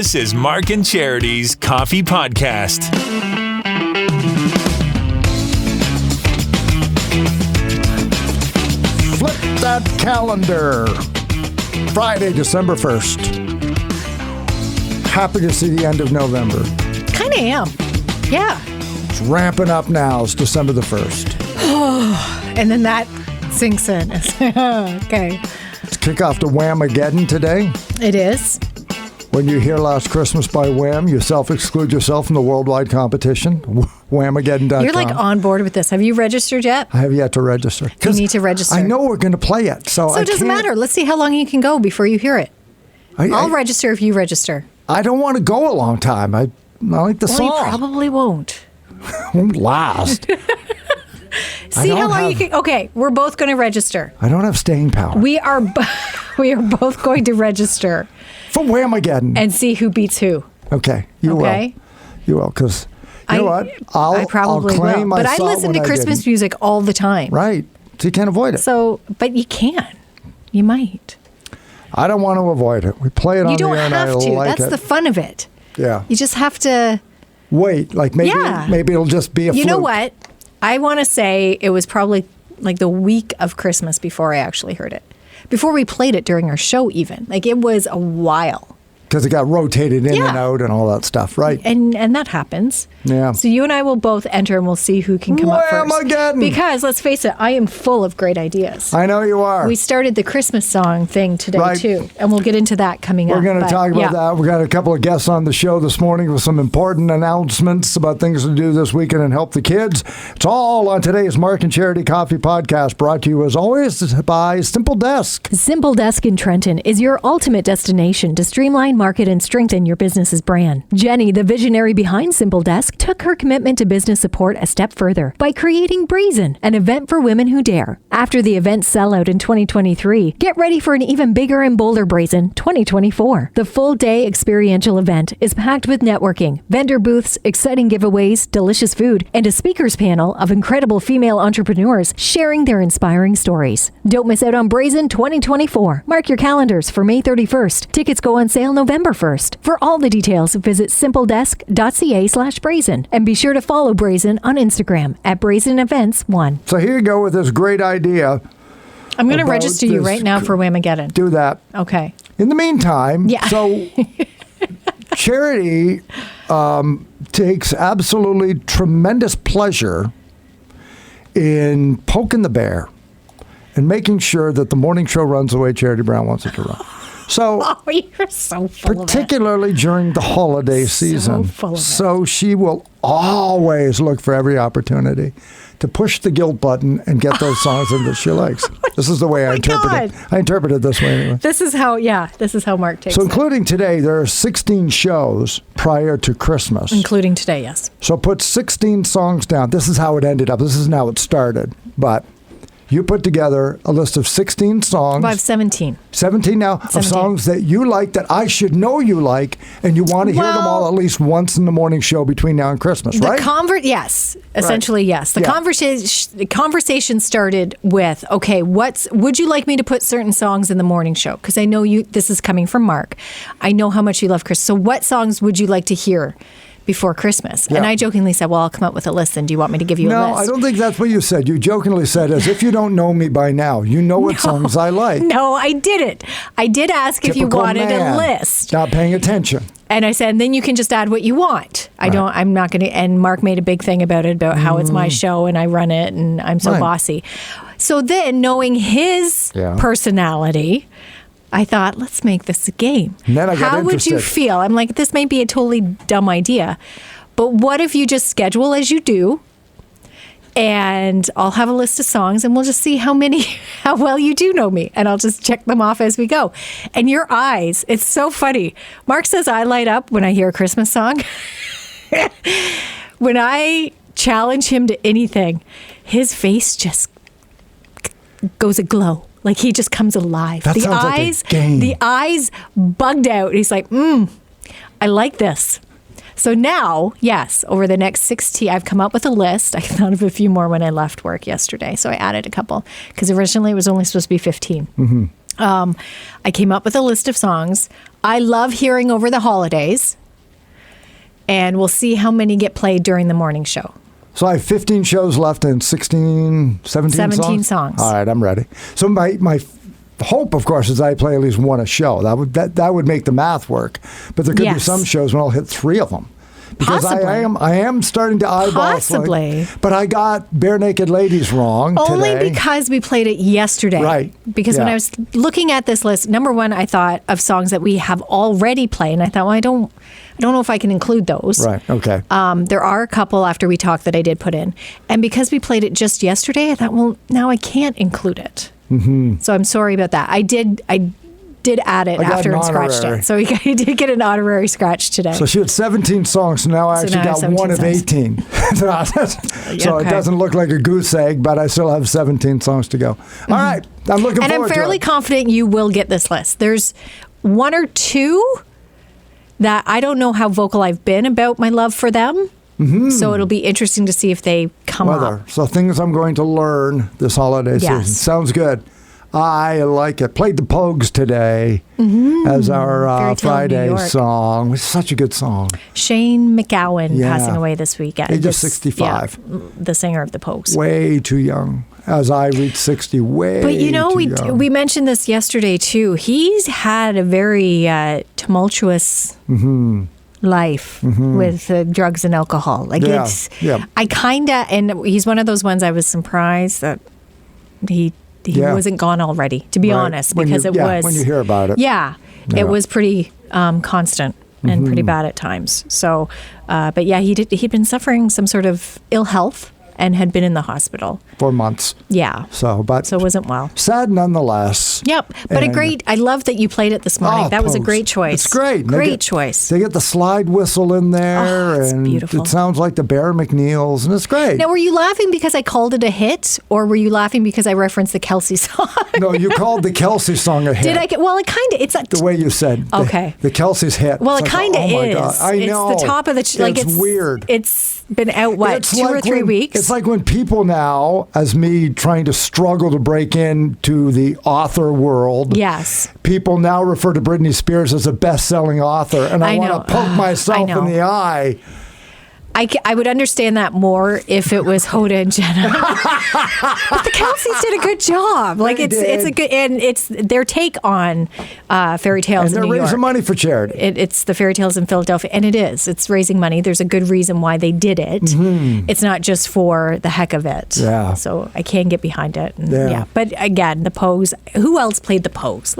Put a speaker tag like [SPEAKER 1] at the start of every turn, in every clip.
[SPEAKER 1] This is Mark and Charity's Coffee Podcast.
[SPEAKER 2] Flip that calendar. Friday, December 1st. Happy to see the end of November.
[SPEAKER 3] Kind of am. Yeah.
[SPEAKER 2] It's ramping up now. It's December the 1st.
[SPEAKER 3] And then that sinks in. Okay.
[SPEAKER 2] It's kickoff to Whamageddon today.
[SPEAKER 3] It is.
[SPEAKER 2] When you hear Last Christmas by Wham, you self-exclude yourself from the worldwide competition. Whamageddon.com.
[SPEAKER 3] You're like on board with this. Have you registered yet?
[SPEAKER 2] I have yet to register.
[SPEAKER 3] You need to register.
[SPEAKER 2] I know we're going to play it. So
[SPEAKER 3] it doesn't matter. Let's see how long you can go before you hear it. I'll register if you register.
[SPEAKER 2] I don't want to go a long time. I like the song.
[SPEAKER 3] You probably won't.
[SPEAKER 2] Won't last.
[SPEAKER 3] See how long you can. Okay, we're both going to register.
[SPEAKER 2] I don't have staying power.
[SPEAKER 3] We are both going to register
[SPEAKER 2] for Whamageddon
[SPEAKER 3] and see who beats who.
[SPEAKER 2] Okay, you will. You will, because you know what?
[SPEAKER 3] I probably will. But I listen to Christmas music all the time.
[SPEAKER 2] Right, so you can't avoid it.
[SPEAKER 3] So, but you can. You might.
[SPEAKER 2] I don't want to avoid it. We play it on the air and I like it. You don't have to.
[SPEAKER 3] That's the fun of it.
[SPEAKER 2] Yeah.
[SPEAKER 3] You just have to
[SPEAKER 2] wait. Like maybe it'll just be a fluke.
[SPEAKER 3] You know what? I want to say it was probably like the week of Christmas before I actually heard it. Before we played it during our show even. Like it was a while. Because
[SPEAKER 2] it got rotated in and out and all that stuff, right?
[SPEAKER 3] And that happens.
[SPEAKER 2] Yeah.
[SPEAKER 3] So you and I will both enter and we'll see who can come up first.
[SPEAKER 2] Whamageddon!
[SPEAKER 3] Because let's face it, I am full of great ideas.
[SPEAKER 2] I know you are.
[SPEAKER 3] We started the Christmas song thing today too, and we'll get into that coming up.
[SPEAKER 2] We're going to talk about that. We got a couple of guests on the show this morning with some important announcements about things to do this weekend and help the kids. It's all on today's Mark and Charity Coffee Podcast, brought to you as always by Simple Desk.
[SPEAKER 4] Simple Desk in Trenton is your ultimate destination to streamline, market, and strengthen your business's brand. Jenny, the visionary behind Simple Desk, took her commitment to business support a step further by creating BRAZEN, an event for women who dare. After the event sellout in 2023, get ready for an even bigger and bolder BRAZEN 2024. The full-day experiential event is packed with networking, vendor booths, exciting giveaways, delicious food, and a speakers panel of incredible female entrepreneurs sharing their inspiring stories. Don't miss out on BRAZEN 2024. Mark your calendars for May 31st. Tickets go on sale November 1st. For all the details, visit simpledesk.ca/brazen and be sure to follow BRAZEN on Instagram at BRAZEN Events 1.
[SPEAKER 2] So here you go with this great idea.
[SPEAKER 3] I'm going to register you right now for Whamageddon.
[SPEAKER 2] Do that.
[SPEAKER 3] Okay.
[SPEAKER 2] In the meantime, so Charity takes absolutely tremendous pleasure in poking the bear and making sure that the morning show runs the way Charity Brown wants it to run. So,
[SPEAKER 3] you're so full
[SPEAKER 2] particularly during the holiday season. So she will always look for every opportunity to push the guilt button and get those songs in that she likes. This is the way I interpret it. I interpret it this way anyway.
[SPEAKER 3] This is how Mark takes it.
[SPEAKER 2] So including today, there are 16 shows prior to Christmas.
[SPEAKER 3] Including today, yes.
[SPEAKER 2] So put 16 songs down. This is how it ended up. This is how it started. But you put together a list of 16 songs.
[SPEAKER 3] Well, I have 17.
[SPEAKER 2] 17 now of songs that you like, that I should know you like, and you want to hear them all at least once in the morning show between now and Christmas, right?
[SPEAKER 3] Yes. Essentially, yes. The conversation started with, okay, would you like me to put certain songs in the morning show? Because I know this is coming from Mark. I know how much you love Chris. So what songs would you like to hear before Christmas? And I jokingly said, well, I'll come up with a list, and do you want me to give you a list?
[SPEAKER 2] No, I don't think that's what you said. You jokingly said, as if you don't know me by now. You know what songs I like.
[SPEAKER 3] No, I didn't. I did ask if you wanted a list.
[SPEAKER 2] Not paying attention.
[SPEAKER 3] And I said, and then you can just add what you want. I'm not going to, and Mark made a big thing about it, about how it's my show and I run it and I'm so bossy. So then, knowing his personality, I thought, let's make this a game.
[SPEAKER 2] And then I got
[SPEAKER 3] How would you feel? I'm like, this may be a totally dumb idea, but what if you just schedule as you do, and I'll have a list of songs, and we'll just see how well you do know me, and I'll just check them off as we go. And your eyes, it's so funny. Mark says I light up when I hear a Christmas song. When I challenge him to anything, his face just goes aglow. Like he just comes alive.
[SPEAKER 2] That sounds like a game.
[SPEAKER 3] The eyes bugged out. He's like, I like this. So now, yes, over the next 16, I've come up with a list. I thought of a few more when I left work yesterday. So I added a couple because originally it was only supposed to be 15.
[SPEAKER 2] Mm-hmm.
[SPEAKER 3] I came up with a list of songs I love hearing over the holidays, and we'll see how many get played during the morning show.
[SPEAKER 2] So I have 15 shows left and 17
[SPEAKER 3] songs.
[SPEAKER 2] All right, I'm ready. So my hope, of course, is I play at least one a show. That would make the math work. But there could be some shows when I'll hit 3 of them. Because I am starting to eyeball.
[SPEAKER 3] Possibly.
[SPEAKER 2] But I got Bare Naked Ladies wrong
[SPEAKER 3] Only
[SPEAKER 2] today.
[SPEAKER 3] because we played it yesterday.
[SPEAKER 2] Right.
[SPEAKER 3] Because when I was looking at this list, number one, I thought of songs that we have already played. And I thought, well, I don't know if I can include those.
[SPEAKER 2] Right. Okay.
[SPEAKER 3] There are a couple after we talked that I did put in. And because we played it just yesterday, I thought, well, now I can't include it. Mm-hmm. So I'm sorry about that. I did add it after and scratched it. So he did get an honorary scratch today.
[SPEAKER 2] So she had 17 songs. So now I actually got one of 18. So it doesn't look like a goose egg, but I still have 17 songs to go. All right. I'm looking forward to it.
[SPEAKER 3] And I'm fairly confident you will get this list. There's 1 or 2 that I don't know how vocal I've been about my love for them. Mm-hmm. So it'll be interesting to see if they come up.
[SPEAKER 2] So things I'm going to learn this holiday season. Sounds good. I like it. Played the Pogues today as our Friday song. It's such a good song.
[SPEAKER 3] Shane McGowan passing away this weekend.
[SPEAKER 2] Age of 65.
[SPEAKER 3] Yeah, the singer of the Pogues.
[SPEAKER 2] Way too young. As I reach 60,
[SPEAKER 3] But we mentioned this yesterday too. He's had a very tumultuous life with drugs and alcohol. I kind of, and he's one of those ones I was surprised that he wasn't gone already, to be honest, because it was
[SPEAKER 2] when you hear about it.
[SPEAKER 3] It was pretty constant and pretty bad at times. So, but he'd been suffering some sort of ill health and had been in the hospital
[SPEAKER 2] for months.
[SPEAKER 3] Yeah.
[SPEAKER 2] So it
[SPEAKER 3] wasn't well.
[SPEAKER 2] Sad nonetheless.
[SPEAKER 3] Yep. But I love that you played it this morning. That was a great choice.
[SPEAKER 2] It's great.
[SPEAKER 3] Great choice.
[SPEAKER 2] They get the slide whistle in there.
[SPEAKER 3] It's beautiful.
[SPEAKER 2] It sounds like the Bear McNeils, and it's great.
[SPEAKER 3] Now, were you laughing because I called it a hit, or were you laughing because I referenced the Kelsey song?
[SPEAKER 2] No, you called the Kelsey song a hit.
[SPEAKER 3] Did I? Well, it kind of, it's
[SPEAKER 2] the way you said.
[SPEAKER 3] Okay.
[SPEAKER 2] The Kelsey's hit.
[SPEAKER 3] Well, it kind of is.
[SPEAKER 2] God. I know.
[SPEAKER 3] It's the top of the,
[SPEAKER 2] it's weird.
[SPEAKER 3] It's been out, 2 or 3 weeks?
[SPEAKER 2] It's like when people now, as me trying to struggle to break into the author world.
[SPEAKER 3] Yes.
[SPEAKER 2] People now refer to Britney Spears as a best-selling author, and I want to poke myself in the eye.
[SPEAKER 3] I would understand that more if it was Hoda and Jenna. But the Kelseys did a good job. It's a good, and it's their take on fairy tales in New York.
[SPEAKER 2] And they're raising money for charity.
[SPEAKER 3] It's the fairy tales in Philadelphia, and it is. It's raising money. There's a good reason why they did it. Mm-hmm. It's not just for the heck of it.
[SPEAKER 2] Yeah.
[SPEAKER 3] So I can get behind it. And, But again, the Pogues. Who else played the Pogues?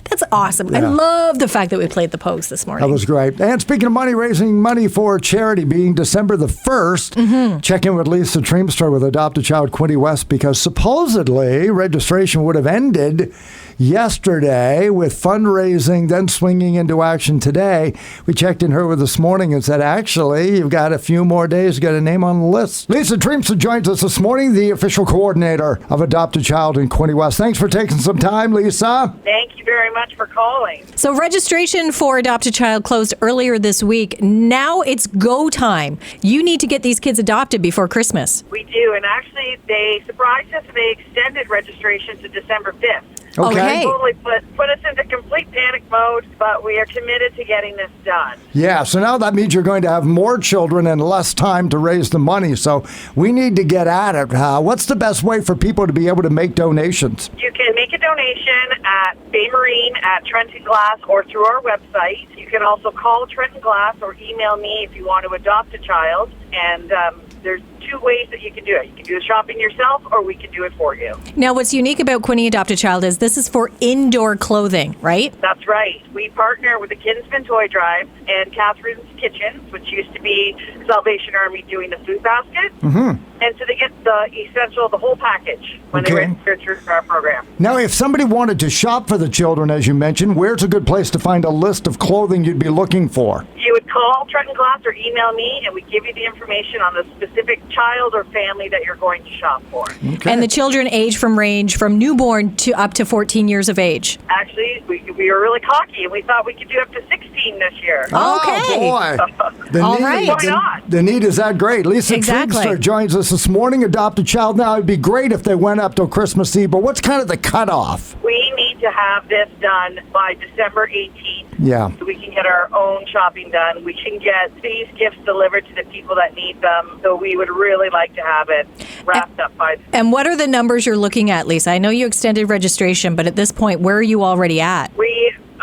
[SPEAKER 3] That's awesome. Yeah. I love the fact that we played the Pogues this morning.
[SPEAKER 2] That was great. And speaking of money, raising money for charity, being December the 1st, check in with Lisa Treimstra with Adopt a Child Quinte West, because supposedly registration would have ended yesterday, with fundraising then swinging into action today. We checked in her with this morning and said, actually, you've got a few more days to get a name on the list. Lisa Treimstra joins us this morning, the official coordinator of Adopt a Child in Quinte West. Thanks for taking some time, Lisa.
[SPEAKER 5] Thank you very much for calling.
[SPEAKER 3] So registration for Adopt a Child closed earlier this week. Now it's go time. You need to get these kids adopted before Christmas.
[SPEAKER 5] We do, and actually they surprised us. They extended registration to December 5th.
[SPEAKER 2] Okay.
[SPEAKER 5] Totally put us into complete panic mode, but we are committed to getting this done.
[SPEAKER 2] Yeah, so now that means you're going to have more children and less time to raise the money, so we need to get at it. What's the best way for people to be able to make donations?
[SPEAKER 5] You can make a donation at Bay Marine, at Trenton Glass, or through our website. You can also call Trenton Glass or email me if you want to adopt a child, and there's 2 ways that you can do it. You can do the shopping yourself, or we can do it for you.
[SPEAKER 3] Now, what's unique about Quinte Adopt a Child is this is for indoor clothing, right?
[SPEAKER 5] That's right. We partner with the Kinsman Toy Drive and Catherine's Kitchens, which used to be Salvation Army doing the food basket. Mm-hmm. And so they get the whole package when they register through our program.
[SPEAKER 2] Now, if somebody wanted to shop for the children, as you mentioned, where's a good place to find a list of clothing you'd be looking for?
[SPEAKER 5] You would call Trenton Glass or email me, and we give you the information on the specific child or family that you're going to shop for.
[SPEAKER 3] Okay. And the children range from newborn to up to 14 years of age.
[SPEAKER 5] Actually, we were really cocky, and we thought we could do up to 16 this year.
[SPEAKER 3] Okay.
[SPEAKER 2] Boy.
[SPEAKER 3] All right.
[SPEAKER 5] Why not?
[SPEAKER 2] The need is that great. Lisa Treimstra joins us this morning. Adopt a Child. Now, it'd be great if they went up till Christmas Eve, but what's kind of the cutoff?
[SPEAKER 5] We need to have this done by December 18th.
[SPEAKER 2] Yeah.
[SPEAKER 5] So we can get our own shopping done. We can get these gifts delivered to the people that need them. So we would really like to have it wrapped up by.
[SPEAKER 3] And what are the numbers you're looking at, Lisa? I know you extended registration, but at this point, where are you already at?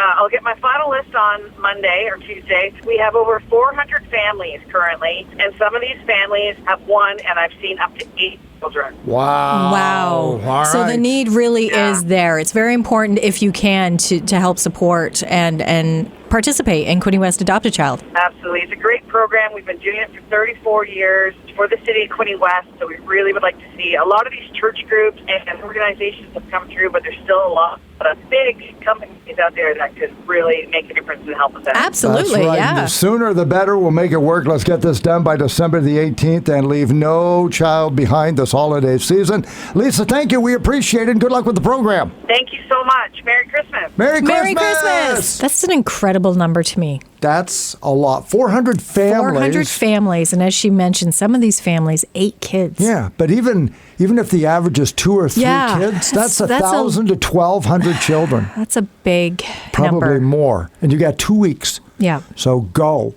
[SPEAKER 5] I'll get my final list on Monday or Tuesday. We have over 400 families currently, and some of these families have one, and I've seen up to 8 children.
[SPEAKER 2] Wow. All
[SPEAKER 3] So the
[SPEAKER 2] right.
[SPEAKER 3] need really is there. It's very important, if you can, to help support and participate in Quinte West Adopt a Child.
[SPEAKER 5] Absolutely. It's a great program. We've been doing it for 34 years for the city of Quinte West, so we really would like to see a lot of these church groups and organizations have come through, but there's still a lot of big companies out there that could really make a difference and help us out.
[SPEAKER 3] Absolutely,
[SPEAKER 2] That's right.
[SPEAKER 3] yeah.
[SPEAKER 2] The sooner the better. We'll make it work. Let's get this done by December the 18th and leave no child behind this holiday season. Lisa, thank you. We appreciate it, and good luck with the program.
[SPEAKER 5] Thank you so much. Merry Christmas.
[SPEAKER 2] Merry Christmas.
[SPEAKER 3] Merry Christmas! That's an incredible number to me.
[SPEAKER 2] That's a lot. 400 families.
[SPEAKER 3] 400 families, and as she mentioned, some of these families, 8 kids.
[SPEAKER 2] Yeah, but even if the average is 2 or 3
[SPEAKER 3] Yeah,
[SPEAKER 2] kids, that's
[SPEAKER 3] that's
[SPEAKER 2] 1,000 to 1,200 children.
[SPEAKER 3] That's a big
[SPEAKER 2] Probably
[SPEAKER 3] number.
[SPEAKER 2] more. And you got 2 weeks.
[SPEAKER 3] Yeah.
[SPEAKER 2] So go.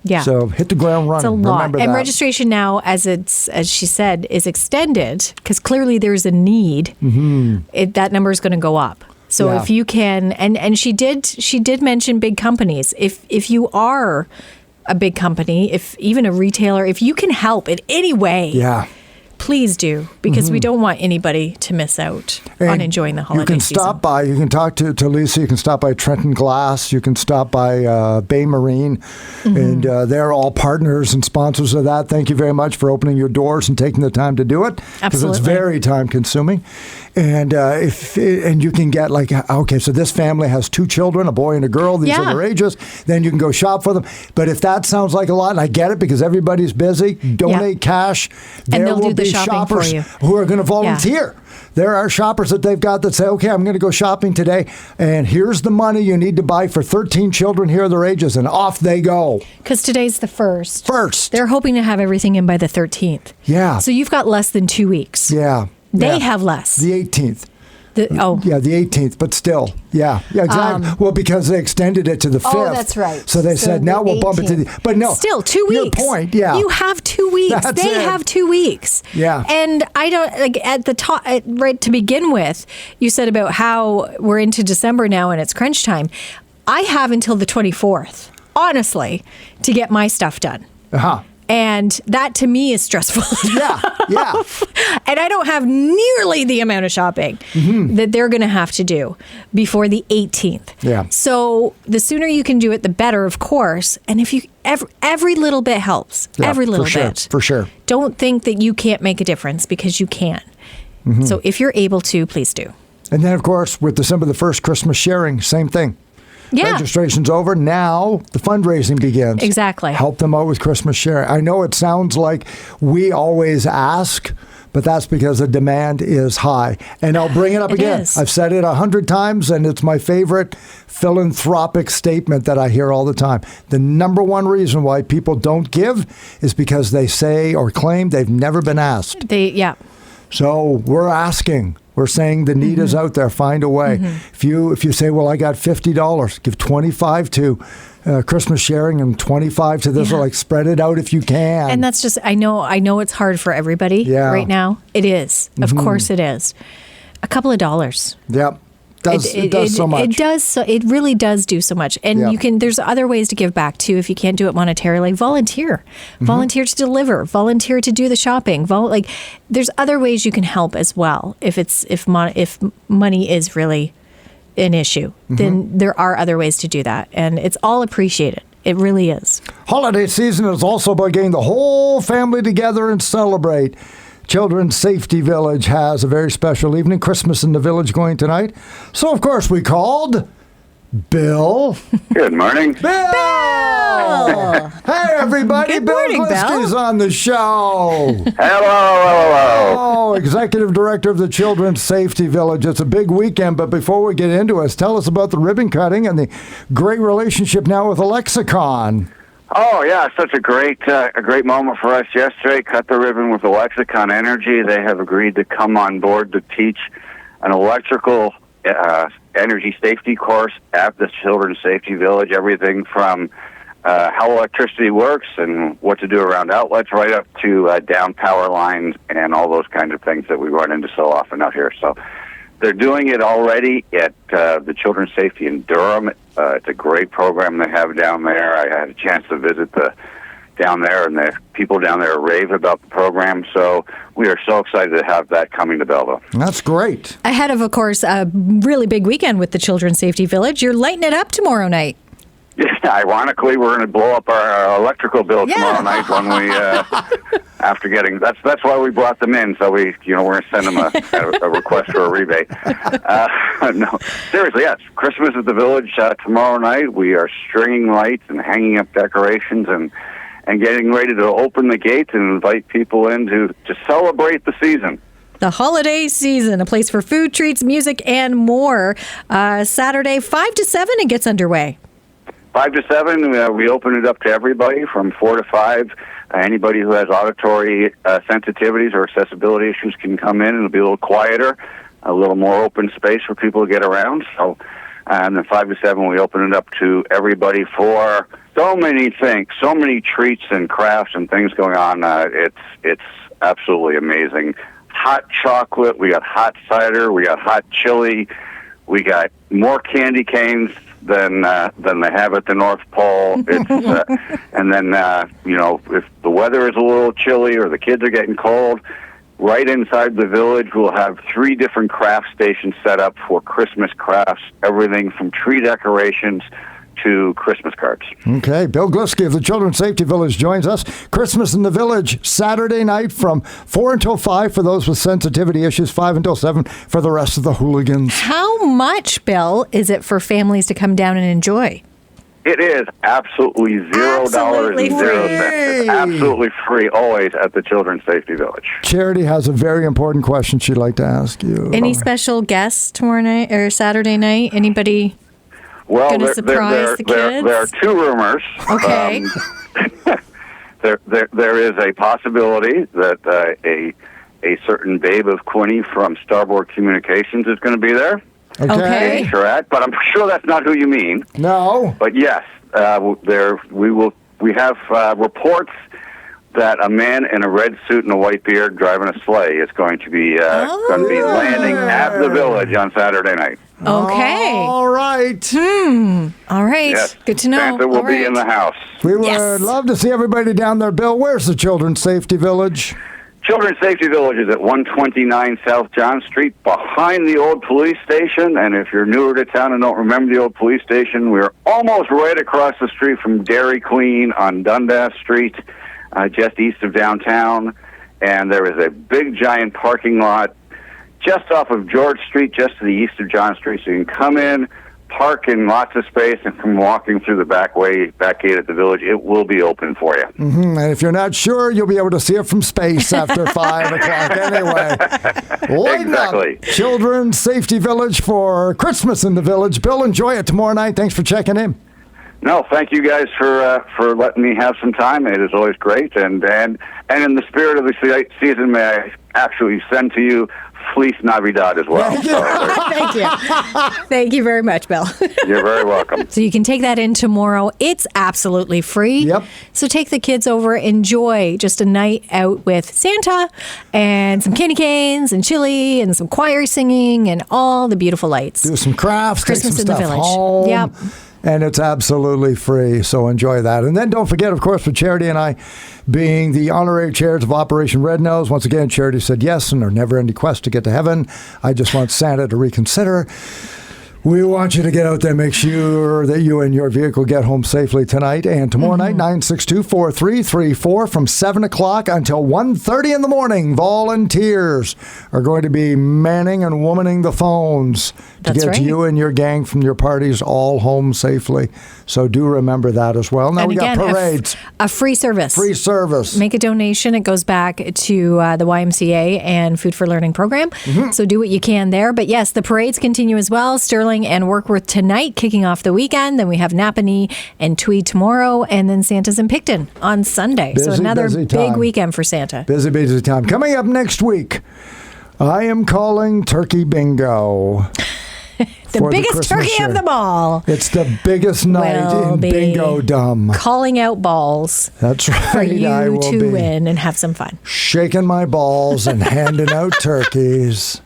[SPEAKER 3] Yeah.
[SPEAKER 2] So hit the ground running.
[SPEAKER 3] It's a lot.
[SPEAKER 2] Remember
[SPEAKER 3] And
[SPEAKER 2] that.
[SPEAKER 3] registration now, as she said, is extended because clearly there's a need. That number is going to go up. So
[SPEAKER 2] Yeah.
[SPEAKER 3] if you can, and she did mention big companies. If you are a big company, if even a retailer, if you can help in any way,
[SPEAKER 2] Yeah.
[SPEAKER 3] please do, because we don't want anybody to miss out on
[SPEAKER 2] And
[SPEAKER 3] enjoying the holiday
[SPEAKER 2] You can
[SPEAKER 3] season.
[SPEAKER 2] stop by. You can talk to Lisa. You can stop by Trenton Glass. You can stop by Bay Marine. And they're all partners and sponsors of that. Thank you very much for opening your doors and taking the time to do it. Because it's
[SPEAKER 3] Absolutely.
[SPEAKER 2] very time consuming. And and you can get so this family has 2 children, a boy and a girl. These
[SPEAKER 3] Yeah.
[SPEAKER 2] are their ages. Then you can go shop for them. But if that sounds like a lot, and I get it because everybody's busy, donate cash.
[SPEAKER 3] And
[SPEAKER 2] There
[SPEAKER 3] they'll
[SPEAKER 2] will
[SPEAKER 3] do the
[SPEAKER 2] be
[SPEAKER 3] shopping for
[SPEAKER 2] shoppers
[SPEAKER 3] you.
[SPEAKER 2] who are going to volunteer. There are shoppers that they've got that say, okay, I'm going to go shopping today, and here's the money you need to buy for 13 children. Here are their ages, and off they go.
[SPEAKER 3] Because today's the 1st.
[SPEAKER 2] First.
[SPEAKER 3] They're hoping to have everything in by the 13th.
[SPEAKER 2] Yeah.
[SPEAKER 3] So you've got less than 2 weeks.
[SPEAKER 2] Yeah.
[SPEAKER 3] They
[SPEAKER 2] Yeah.
[SPEAKER 3] have less.
[SPEAKER 2] The 18th.
[SPEAKER 3] Yeah,
[SPEAKER 2] the 18th, but still. Yeah, exactly. Well, because they extended it to the 5th.
[SPEAKER 3] Oh, that's right.
[SPEAKER 2] So they said, now we'll bump it to the... But no.
[SPEAKER 3] Still 2 weeks.
[SPEAKER 2] Your point, yeah.
[SPEAKER 3] You have 2 weeks.
[SPEAKER 2] That's
[SPEAKER 3] They
[SPEAKER 2] it.
[SPEAKER 3] have 2 weeks.
[SPEAKER 2] Yeah.
[SPEAKER 3] And I don't, at the top, right to begin with, you said about how we're into December now and it's crunch time. I have until the 24th, honestly, to get my stuff done.
[SPEAKER 2] Uh-huh.
[SPEAKER 3] And that to me is stressful.
[SPEAKER 2] Yeah, yeah.
[SPEAKER 3] And I don't have nearly the amount of shopping that they're going to have to do before the 18th.
[SPEAKER 2] Yeah.
[SPEAKER 3] So the sooner you can do it, the better, of course. And if you every little bit helps.
[SPEAKER 2] Yeah,
[SPEAKER 3] every little
[SPEAKER 2] for sure,
[SPEAKER 3] bit.
[SPEAKER 2] for sure.
[SPEAKER 3] Don't think that you can't make a difference, because you can. So if you're able to, please do.
[SPEAKER 2] And then, of course, with December the 1st, Christmas sharing, same thing.
[SPEAKER 3] Yeah.
[SPEAKER 2] Registration's over. Now the fundraising begins.
[SPEAKER 3] Exactly.
[SPEAKER 2] Help them out with Christmas sharing. I know it sounds like we always ask, but that's because the demand is high. And I'll bring it up
[SPEAKER 3] It
[SPEAKER 2] again.
[SPEAKER 3] is.
[SPEAKER 2] I've said it 100 times, and it's my favorite philanthropic statement that I hear all the time. The number one reason why people don't give is because they say or claim they've never been asked. So we're asking. We're saying the need is out there. Find a way. If you say, well, I got $50, give $25 to Christmas sharing and $25 to this, or like spread it out if you can.
[SPEAKER 3] And that's just, I know it's hard for everybody right now. It is. Of course it is. A couple of dollars.
[SPEAKER 2] Yep. It does so much.
[SPEAKER 3] It does. It really does do so much. And you can. There's other ways to give back too. If you can't do it monetarily, volunteer. Volunteer to deliver. Volunteer to do the shopping. There's other ways you can help as well. If money is really an issue, then there are other ways to do that, and it's all appreciated. It really is.
[SPEAKER 2] Holiday season is also about getting the whole family together and celebrate. Children's Safety Village has a very special evening, Christmas in the Village, going tonight. So, of course, we called Bill.
[SPEAKER 6] Good morning.
[SPEAKER 2] Bill! Hey, everybody.
[SPEAKER 3] Good
[SPEAKER 2] Bill
[SPEAKER 3] morning,
[SPEAKER 2] Glisky's
[SPEAKER 3] Bill.
[SPEAKER 2] on the show.
[SPEAKER 6] Hello.
[SPEAKER 2] Oh, Executive Director of the Children's Safety Village. It's a big weekend, but before we get into it, tell us about the ribbon cutting and the great relationship now with Lexicon.
[SPEAKER 6] Oh, yeah, such a great moment for us yesterday. Cut the ribbon with the Lexicon Energy. They have agreed to come on board to teach an electrical energy safety course at the Children's Safety Village, everything from how electricity works and what to do around outlets, right up to down power lines and all those kinds of things that we run into so often out here. So they're doing it already at the Children's Safety in Durham. It's a great program they have down there. I had a chance to visit down there, and the people down there rave about the program. So we are so excited to have that coming to Belleville.
[SPEAKER 2] That's great.
[SPEAKER 3] Ahead of course, a really big weekend with the Children's Safety Village. You're lighting it up tomorrow night.
[SPEAKER 6] Yeah, ironically, we're going to blow up our electrical bill tomorrow night when we, after getting, that's why we brought them in, so we're going to send them a request for a rebate. No, seriously, yes, Christmas at the Village tomorrow night. We are stringing lights and hanging up decorations and getting ready to open the gates and invite people in to celebrate the season.
[SPEAKER 3] The holiday season, a place for food, treats, music, and more. Saturday, 5 to 7, it gets underway.
[SPEAKER 6] 5 to 7, we open it up to everybody from 4 to 5. Anybody who has auditory sensitivities or accessibility issues can come in, and it'll be a little quieter, a little more open space for people to get around. So, and then 5 to 7, we open it up to everybody for so many things, so many treats and crafts and things going on. It's absolutely amazing. Hot chocolate, we got hot cider, we got hot chili, we got more candy canes than they have at the North Pole. It's and then if the weather is a little chilly or the kids are getting cold, right inside the village we'll have 3 different craft stations set up for Christmas crafts, everything from tree decorations to Christmas cards.
[SPEAKER 2] Okay, Bill Glisky of the Children's Safety Village joins us. Christmas in the Village, Saturday night from 4 until 5 for those with sensitivity issues, 5 until 7 for the rest of the hooligans.
[SPEAKER 3] How much, Bill, is it for families to come down and enjoy?
[SPEAKER 6] It is absolutely $0 and 0 cents. It's absolutely free always at the Children's Safety Village.
[SPEAKER 2] Charity has a very important question she'd like to ask you.
[SPEAKER 3] Any special guests tomorrow night or Saturday night? Anybody?
[SPEAKER 6] Well,
[SPEAKER 3] there
[SPEAKER 6] are 2 rumors.
[SPEAKER 3] Okay.
[SPEAKER 6] There is a possibility that a certain Bay of Quinte from Starboard Communications is going to be there.
[SPEAKER 2] Okay.
[SPEAKER 6] But I'm sure that's not who you mean.
[SPEAKER 2] No.
[SPEAKER 6] But yes, we have reports that a man in a red suit and a white beard driving a sleigh is going to be landing at the Village on Saturday night.
[SPEAKER 3] Okay.
[SPEAKER 2] All right.
[SPEAKER 3] All right.
[SPEAKER 6] Yes.
[SPEAKER 3] Good to know.
[SPEAKER 6] Santa will be in the house.
[SPEAKER 2] We would love to see everybody down there. Bill, where's the Children's Safety Village?
[SPEAKER 6] Children's Safety Village is at 129 South John Street, behind the old police station. And if you're newer to town and don't remember the old police station, we're almost right across the street from Dairy Queen on Dundas Street, just east of downtown. And there is a big, giant parking lot just off of George Street, just to the east of John Street. So you can come in, park in lots of space, and come walking through the back gate at the Village. It will be open for you.
[SPEAKER 2] Mm-hmm. And if you're not sure, you'll be able to see it from space after 5 o'clock anyway.
[SPEAKER 6] Exactly.
[SPEAKER 2] Up. Children's Safety Village for Christmas in the Village. Bill, enjoy it tomorrow night. Thanks for checking in.
[SPEAKER 6] No, thank you guys for letting me have some time. It is always great. And in the spirit of the season, may I actually send to you Feliz Navidad as well.
[SPEAKER 3] Thank you. Thank you very much, Bill.
[SPEAKER 6] You're very welcome.
[SPEAKER 3] So you can take that in tomorrow. It's absolutely free.
[SPEAKER 2] Yep.
[SPEAKER 3] So take the kids over, enjoy just a night out with Santa and some candy canes and chili and some choir singing and all the beautiful lights.
[SPEAKER 2] Do some crafts,
[SPEAKER 3] Christmas
[SPEAKER 2] take some
[SPEAKER 3] in the
[SPEAKER 2] stuff
[SPEAKER 3] Village.
[SPEAKER 2] home.
[SPEAKER 3] Yep.
[SPEAKER 2] And it's absolutely free, so enjoy that. And then don't forget, of course, for Charity and I being the honorary chairs of Operation Red Nose, once again, Charity said yes in her never-ending quest to get to heaven. I just want Santa to reconsider. We want you to get out there, make sure that you and your vehicle get home safely tonight and tomorrow night, 962-4334 from 7 o'clock until 1:30 in the morning. Volunteers are going to be manning and womaning the phones to get you and your gang from your parties all home safely. So do remember that as well. Now
[SPEAKER 3] and
[SPEAKER 2] we
[SPEAKER 3] again,
[SPEAKER 2] got parades.
[SPEAKER 3] A free service.
[SPEAKER 2] Free service.
[SPEAKER 3] Make a donation. It goes back to the YMCA and Food for Learning program. So do what you can there. But yes, the parades continue as well. Sterling and Workworth tonight, kicking off the weekend. Then we have Napanee and Tweed tomorrow, and then Santa's in Picton on Sunday. So another big weekend for Santa.
[SPEAKER 2] Busy time. Coming up next week, I am calling Turkey Bingo.
[SPEAKER 3] The biggest turkey of them all.
[SPEAKER 2] It's the biggest night in Bingo-dom.
[SPEAKER 3] Calling out balls.
[SPEAKER 2] That's right.
[SPEAKER 3] For you to win and have some fun.
[SPEAKER 2] Shaking my balls and handing out turkeys.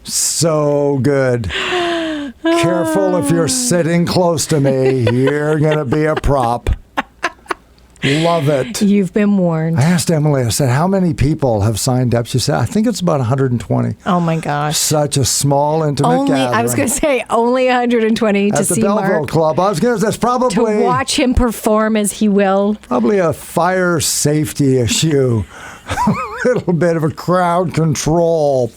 [SPEAKER 2] So good. Careful if you're sitting close to me. You're going to be a prop. Love it.
[SPEAKER 3] You've been warned.
[SPEAKER 2] I asked Emily, I said, how many people have signed up? She said, I think it's about 120.
[SPEAKER 3] Oh, my gosh.
[SPEAKER 2] Such a small, intimate gathering.
[SPEAKER 3] I was going to say only 120 to see Mark.
[SPEAKER 2] At the Belleville Club. I was going to say, that's probably...
[SPEAKER 3] To watch him perform as he will.
[SPEAKER 2] Probably a fire safety issue. A little bit of a crowd control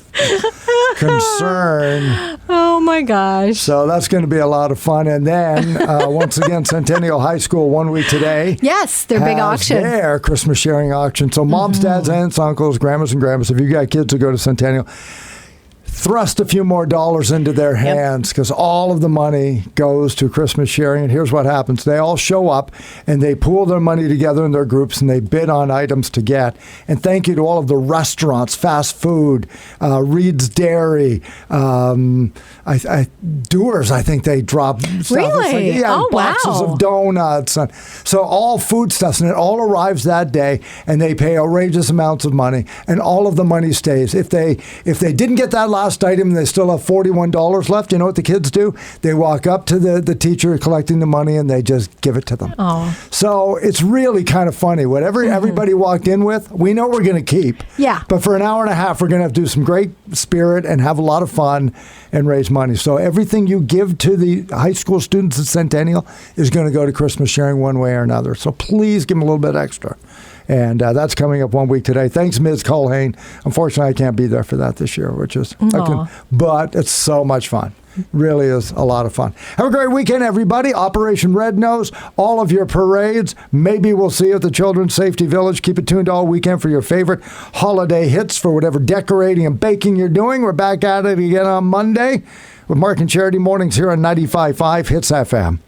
[SPEAKER 2] concern.
[SPEAKER 3] Oh, my gosh.
[SPEAKER 2] So that's going to be a lot of fun. And then, once again, Centennial High School 1 week today.
[SPEAKER 3] Yes, their big auction.
[SPEAKER 2] Their Christmas sharing auction. So moms, dads, aunts, uncles, grandmas, and grandmas, if you got kids who go to Centennial, thrust a few more dollars into their hands because all of the money goes to Christmas sharing. And here's what happens. They all show up and they pool their money together in their groups and they bid on items to get. And thank you to all of the restaurants, fast food, Reed's Dairy, Doers, I think they drop stuff.
[SPEAKER 3] Really?
[SPEAKER 2] Boxes of donuts. And so all foodstuffs, and it all arrives that day and they pay outrageous amounts of money and all of the money stays. If they didn't get that last item and they still have $41 left, you know what the kids do? They walk up to the teacher collecting the money and they just give it to them.
[SPEAKER 3] Oh.
[SPEAKER 2] So it's really kind of funny. Whatever everybody walked in with, we know we're going to keep.
[SPEAKER 3] Yeah.
[SPEAKER 2] But for an hour and a half, we're going to do some great spirit and have a lot of fun and raise money. So everything you give to the high school students at Centennial is going to go to Christmas sharing one way or another. So please give them a little bit extra. And that's coming up 1 week today. Thanks, Ms. Colhane. Unfortunately, I can't be there for that this year, but it's so much fun. Really is a lot of fun. Have a great weekend, everybody. Operation Red Nose, all of your parades. Maybe we'll see you at the Children's Safety Village. Keep it tuned all weekend for your favorite holiday hits for whatever decorating and baking you're doing. We're back at it again on Monday with Mark and Charity Mornings here on 95.5 Hits FM.